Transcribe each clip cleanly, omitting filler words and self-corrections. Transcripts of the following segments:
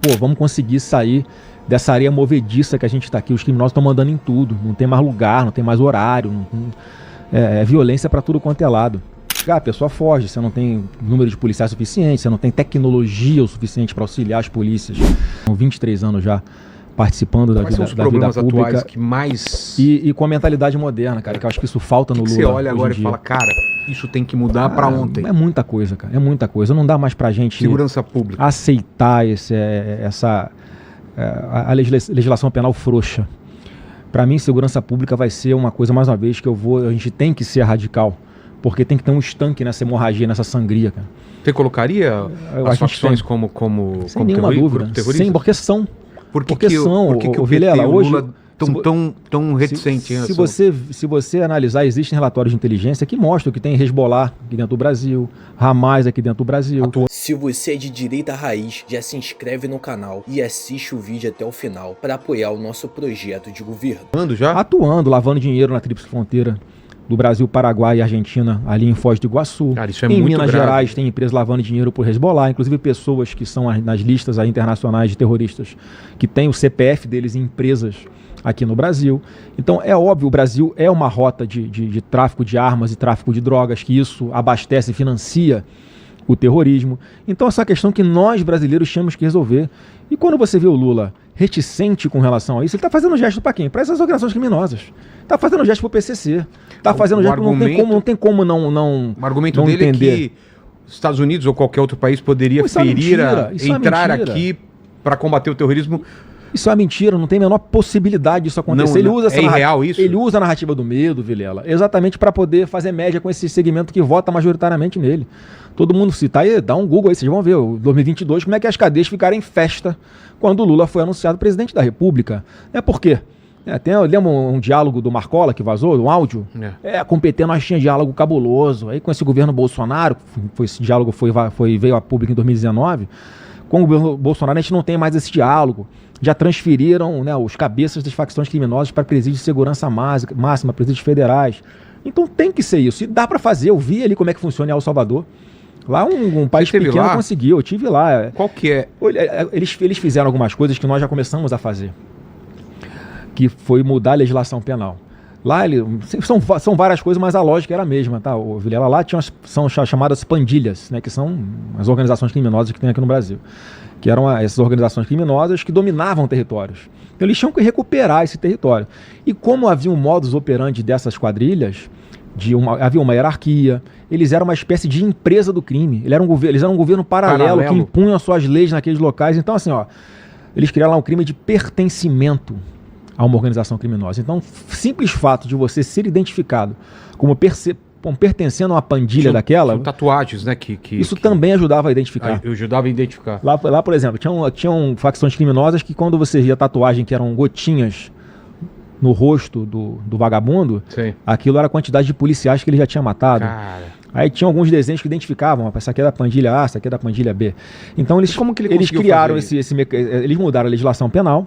Pô, vamos conseguir sair dessa areia movediça que a gente está aqui. Os criminosos estão mandando em tudo. Não tem mais lugar, não tem mais horário. É violência para tudo quanto é lado. A pessoa foge, você não tem número de policiais suficiente, você não tem tecnologia o suficiente para auxiliar as polícias. São 23 anos já participando da vida pública. Quais são os problemas atuais que mais... E com a mentalidade moderna, cara, que eu acho que isso falta no Lula. Você olha agora e fala, cara, isso tem que mudar para ontem. É muita coisa, cara, é muita coisa. Não dá mais pra gente... Segurança pública. Aceitar a legislação penal frouxa. Para mim, segurança pública vai ser uma coisa, mais uma vez, que a gente tem que ser radical. Porque tem que ter um estanque nessa hemorragia, nessa sangria, cara. Você colocaria as facções como sem nenhuma dúvida. Sim, porque são. Por que o Vilela hoje tão reticente? Se você analisar, existem relatórios de inteligência que mostram que tem Hezbollah aqui dentro do Brasil, Hamas aqui dentro do Brasil. Se você é de direita raiz, já se inscreve no canal e assiste o vídeo até o final para apoiar o nosso projeto de governo. Atuando, lavando dinheiro na tríplice fronteira do Brasil, Paraguai e Argentina, ali em Foz do Iguaçu. Cara, isso é em muito Minas grave. Gerais tem empresas lavando dinheiro por Hezbollah, inclusive pessoas que são nas listas internacionais de terroristas, que têm o CPF deles em empresas aqui no Brasil. Então é óbvio, o Brasil é uma rota de tráfico de armas e tráfico de drogas, que isso abastece e financia o terrorismo. Então essa é uma questão que nós brasileiros temos que resolver. E quando você vê o Lula reticente com relação a isso, ele está fazendo gesto para quem? Para essas organizações criminosas. Está fazendo gesto para o PCC. Está fazendo gesto, não tem como não o argumento não dele entender. É que os Estados Unidos ou qualquer outro país poderia entrar aqui para combater o terrorismo. Isso é mentira, não tem a menor possibilidade disso acontecer. Ele usa irreal isso? Ele usa a narrativa do medo, Vilela, exatamente para poder fazer média com esse segmento que vota majoritariamente nele. Todo mundo cita aí, dá um Google aí, vocês vão ver, 2022, como é que as cadeias ficaram em festa quando o Lula foi anunciado presidente da República. Por quê? Lembra um diálogo do Marcola que vazou, um áudio? Com o PT nós tinha diálogo cabuloso. Aí com esse governo Bolsonaro, esse diálogo veio a público em 2019, com o governo Bolsonaro a gente não tem mais esse diálogo. Já transferiram os cabeças das facções criminosas para presídios de segurança máxima, presídios federais. Então tem que ser isso. E dá para fazer. Eu vi ali como é que funciona em El Salvador. Lá um país pequeno conseguiu. Eu tive lá. Qual que é? Eles fizeram algumas coisas que nós já começamos a fazer. Que foi mudar a legislação penal. Lá são várias coisas, mas a lógica era a mesma, tá? O Vilela lá são chamadas pandilhas, né? Que são as organizações criminosas que tem aqui no Brasil. Que eram essas organizações criminosas que dominavam territórios. Então, eles tinham que recuperar esse território. E como havia um modus operandi dessas quadrilhas, havia uma hierarquia, eles eram uma espécie de empresa do crime. Eles eram um governo paralelo que impunham as suas leis naqueles locais. Então, assim, eles criaram lá um crime de pertencimento a uma organização criminosa. Então, simples fato de você ser identificado como pertencendo a uma pandilha daquela... São tatuagens, né? Isso também ajudava a identificar. Ajudava a identificar. Lá, por exemplo, tinham facções criminosas que quando você via tatuagem que eram gotinhas no rosto do vagabundo, sim, aquilo era a quantidade de policiais que ele já tinha matado. Cara. Aí tinha alguns desenhos que identificavam, essa aqui é da pandilha A, essa aqui é da pandilha B. Então eles criaram eles mudaram a legislação penal,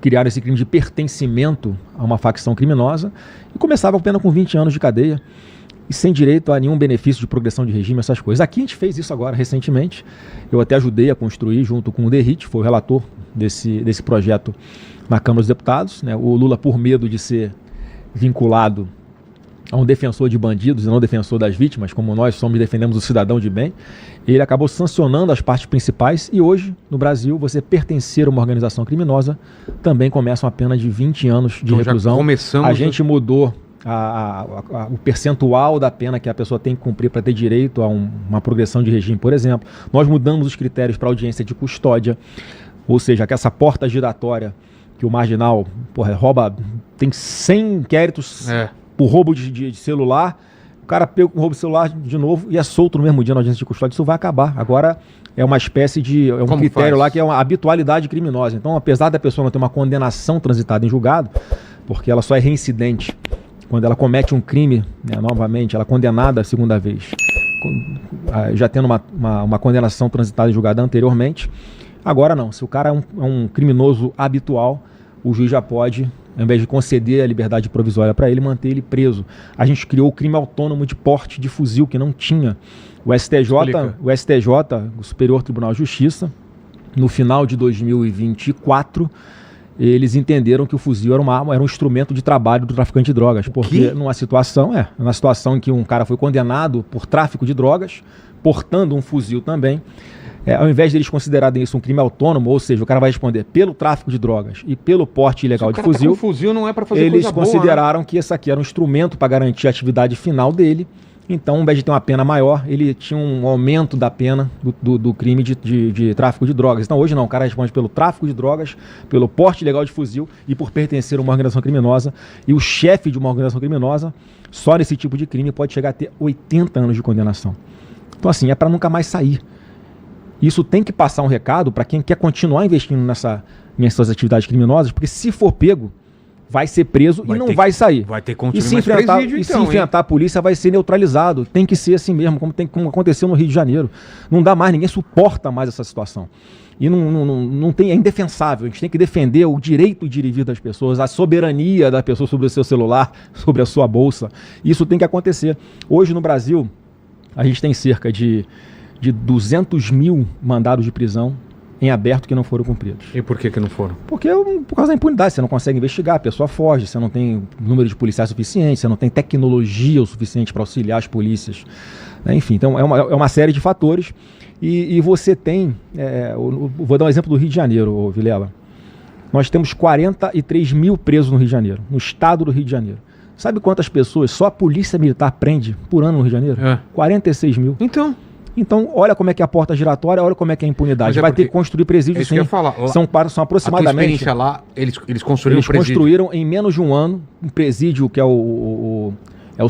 criaram esse crime de pertencimento a uma facção criminosa e começava a pena com 20 anos de cadeia e sem direito a nenhum benefício de progressão de regime, essas coisas. Aqui a gente fez isso agora, recentemente. Eu até ajudei a construir, junto com o Derrit, foi o relator desse projeto na Câmara dos Deputados. Né? O Lula, por medo de ser vinculado a um defensor de bandidos e não defensor das vítimas, como nós defendemos o cidadão de bem, ele acabou sancionando as partes principais e hoje, no Brasil, você pertencer a uma organização criminosa também começa uma pena de 20 anos de reclusão. A gente mudou o percentual da pena que a pessoa tem que cumprir para ter direito a uma progressão de regime, por exemplo. Nós mudamos os critérios para audiência de custódia, ou seja, que essa porta giratória que o marginal rouba, tem 100 inquéritos por roubo de celular, o cara pega o roubo de celular de novo e é solto no mesmo dia na audiência de custódia. Isso vai acabar. Agora é uma espécie de... um critério lá que é uma habitualidade criminosa. Então, apesar da pessoa não ter uma condenação transitada em julgado, porque ela só é reincidente quando ela comete um crime, novamente, ela é condenada a segunda vez, já tendo uma condenação transitada em julgado anteriormente. Agora não, se o cara é um criminoso habitual, o juiz já pode, ao invés de conceder a liberdade provisória para ele, manter ele preso. A gente criou o crime autônomo de porte de fuzil, que não tinha. O STJ, o Superior Tribunal de Justiça, no final de 2024, eles entenderam que o fuzil era um instrumento de trabalho do traficante de drogas. Porque numa situação em que um cara foi condenado por tráfico de drogas, portando um fuzil também, ao invés de eles considerarem isso um crime autônomo, ou seja, o cara vai responder pelo tráfico de drogas e pelo porte ilegal de fuzil, fuzil não é para fazer eles coisa boa, consideraram que esse aqui era um instrumento para garantir a atividade final dele. Então, ao invés de ter uma pena maior, ele tinha um aumento da pena do crime de tráfico de drogas. Então, hoje não, o cara responde pelo tráfico de drogas, pelo porte ilegal de fuzil e por pertencer a uma organização criminosa. E o chefe de uma organização criminosa, só nesse tipo de crime, pode chegar a ter 80 anos de condenação. Então, assim, é para nunca mais sair. Isso tem que passar um recado para quem quer continuar investindo nessas atividades criminosas, porque se for pego, vai ser preso e não vai sair. Vai ter que continuar se enfrentar a polícia, vai ser neutralizado. Tem que ser assim mesmo, como aconteceu no Rio de Janeiro. Não dá mais, ninguém suporta mais essa situação. E é indefensável. A gente tem que defender o direito de ir e vir das pessoas, a soberania da pessoa sobre o seu celular, sobre a sua bolsa. Isso tem que acontecer. Hoje no Brasil, a gente tem cerca de 200 mil mandados de prisão em aberto que não foram cumpridos. E por que não foram? Porque por causa da impunidade, você não consegue investigar, a pessoa foge, você não tem número de policiais suficiente, você não tem tecnologia o suficiente para auxiliar as polícias. Enfim, então é uma série de fatores e você tem, vou dar um exemplo do Rio de Janeiro, Vilela. Nós temos 43 mil presos no Rio de Janeiro, no estado do Rio de Janeiro. Sabe quantas pessoas só a polícia militar prende por ano no Rio de Janeiro? 46 mil. Então, olha como é que é a porta giratória, olha como é que é a impunidade. Vai ter que construir presídios, sim. São aproximadamente... A tua experiência lá, eles construíram construíram em menos de um ano um presídio que é o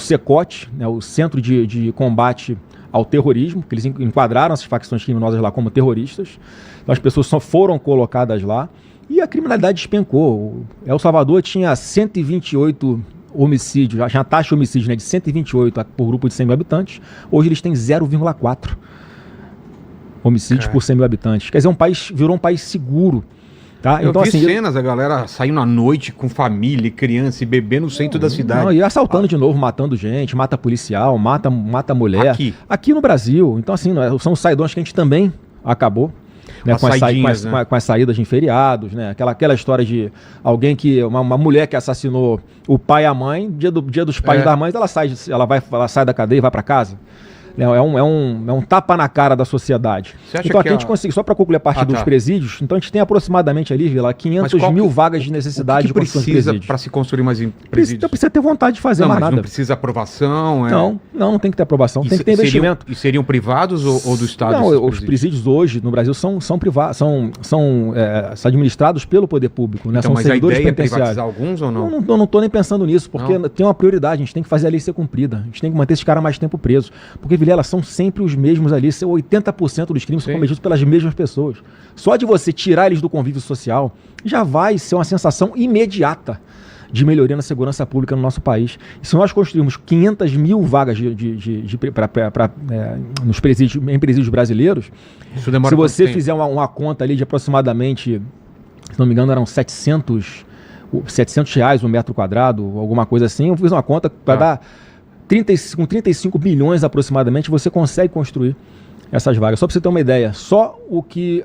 CECOT, né, o Centro de Combate ao Terrorismo, que eles enquadraram essas facções criminosas lá como terroristas. Então, as pessoas só foram colocadas lá e a criminalidade despencou. El Salvador tinha 128 homicídios, a taxa de homicídio, né, de 128 por grupo de 100 mil habitantes, hoje eles têm 0,4 homicídios por 100 mil habitantes. Quer dizer, virou um país seguro. Tá? Então, vi cenas, a galera saindo à noite com família, criança e bebê no centro da cidade. E assaltando de novo, matando gente, mata policial, mata mulher. Aqui no Brasil. Então, assim, são os saidões que a gente também acabou. Né, com as saídas de feriados, né? Aquela história de alguém uma mulher que assassinou o pai e a mãe, dia dos pais e das mães, ela sai da cadeia e vai para casa. É um tapa na cara da sociedade. Então aqui a gente consegue, só para concluir a parte dos presídios, então a gente tem aproximadamente ali, Vila, 500 mil vagas de necessidade de construção de presídios. Para se construir mais presídios? Então precisa ter vontade de fazer mais nada. Não precisa aprovação? Não tem que ter aprovação, tem que ter investimento. E seriam privados ou do Estado? Não, os presídios hoje no Brasil são privados, são administrados pelo poder público, né? Então, são servidores penitenciários. Mas a ideia é privatizar alguns ou não? Eu não estou nem pensando nisso, porque tem uma prioridade, a gente tem que fazer a lei ser cumprida, a gente tem que manter esses caras mais tempo presos, porque, Vilela, são sempre os mesmos ali, 80% dos crimes são cometidos pelas mesmas pessoas. Só de você tirar eles do convívio social, já vai ser uma sensação imediata de melhoria na segurança pública no nosso país. E se nós construirmos 500 mil vagas nos presídios brasileiros, se você fizer uma conta ali de aproximadamente, se não me engano, eram R$700 o metro quadrado, alguma coisa assim, eu fiz uma conta para dar... Com 35 bilhões aproximadamente, você consegue construir essas vagas. Só para você ter uma ideia, só o que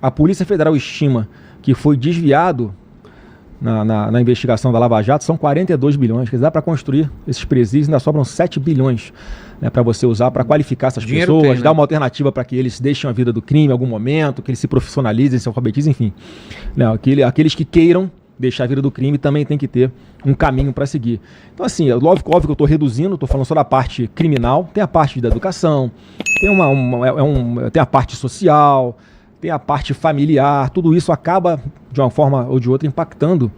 a Polícia Federal estima que foi desviado na investigação da Lava Jato são 42 bilhões. Quer dizer, dá para construir esses presídios, ainda sobram 7 bilhões, né, para você usar, para qualificar essas pessoas, dar uma alternativa para que eles deixem a vida do crime em algum momento, que eles se profissionalizem, se alfabetizem, enfim. Não, aqueles que queiram deixar a vida do crime também tem que ter um caminho para seguir. Então, assim, óbvio que eu estou reduzindo, estou falando só da parte criminal, tem a parte da educação, tem a parte social, tem a parte familiar, tudo isso acaba, de uma forma ou de outra, impactando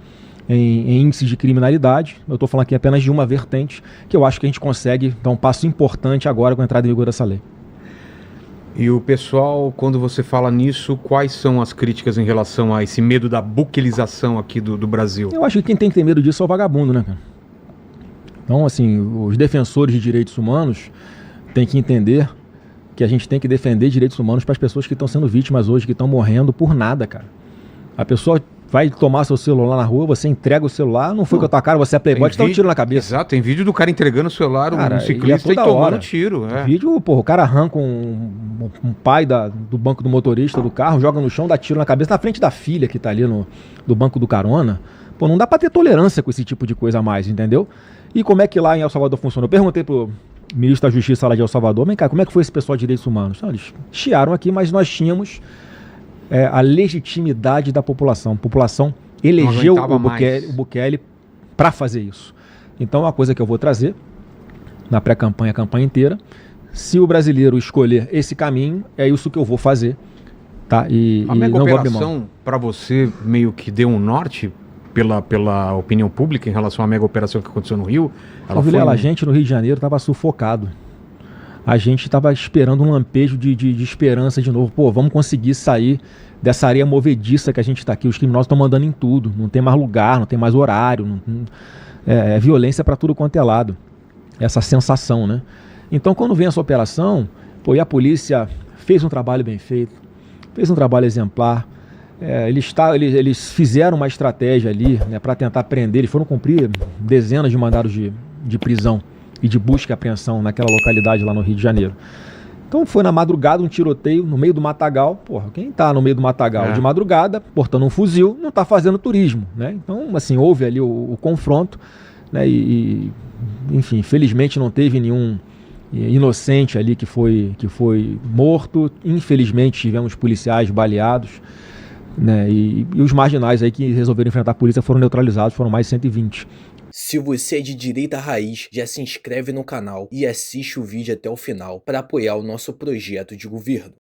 em índices de criminalidade. Eu estou falando aqui apenas de uma vertente, que eu acho que a gente consegue dar um passo importante agora com a entrada em vigor dessa lei. E o pessoal, quando você fala nisso, quais são as críticas em relação a esse medo da buquelização aqui do Brasil? Eu acho que quem tem que ter medo disso é o vagabundo, né, cara? Então, assim, os defensores de direitos humanos têm que entender que a gente tem que defender direitos humanos para as pessoas que estão sendo vítimas hoje, que estão morrendo por nada, cara. A pessoa vai tomar seu celular na rua, você entrega o celular, não foi com a tua cara, você é playboy, te dá um tiro na cabeça. Exato, tem vídeo do cara entregando o celular, um ciclista, e tomando tiro. Vídeo, porra, o cara arranca um pai do banco do motorista do carro, joga no chão, dá tiro na cabeça, na frente da filha que tá ali do banco do carona. Pô, não dá pra ter tolerância com esse tipo de coisa a mais, entendeu? E como é que lá em El Salvador funciona? Eu perguntei pro ministro da Justiça lá de El Salvador, vem cá, como é que foi esse pessoal de direitos humanos? Não, eles chiaram aqui, mas nós tínhamos a legitimidade da população. A população elegeu o Bukele para fazer isso. Então é uma coisa que eu vou trazer na pré-campanha, a campanha inteira. Se o brasileiro escolher esse caminho, é isso que eu vou fazer. Tá? A mega operação, para você, meio que deu um norte pela opinião pública em relação à mega operação que aconteceu no Rio? A gente no Rio de Janeiro estava sufocado. A gente estava esperando um lampejo de esperança de novo. Pô, vamos conseguir sair dessa areia movediça que a gente está aqui. Os criminosos estão mandando em tudo. Não tem mais lugar, não tem mais horário. É violência para tudo quanto é lado. Essa sensação, né? Então, quando vem essa operação, pô, e a polícia fez um trabalho bem feito, fez um trabalho exemplar. Eles fizeram uma estratégia ali, né, para tentar prender. Eles foram cumprir dezenas de mandados de prisão e de busca e apreensão naquela localidade lá no Rio de Janeiro. Então foi na madrugada um tiroteio no meio do matagal. Porra, quem tá no meio do matagal de madrugada, portando um fuzil, não tá fazendo turismo, né? Então, assim, houve ali o confronto, né? Enfim, felizmente não teve nenhum inocente ali que foi morto. Infelizmente tivemos policiais baleados, né? E os marginais aí que resolveram enfrentar a polícia foram neutralizados, foram mais de 120. Se você é de direita raiz, já se inscreve no canal e assiste o vídeo até o final para apoiar o nosso projeto de governo.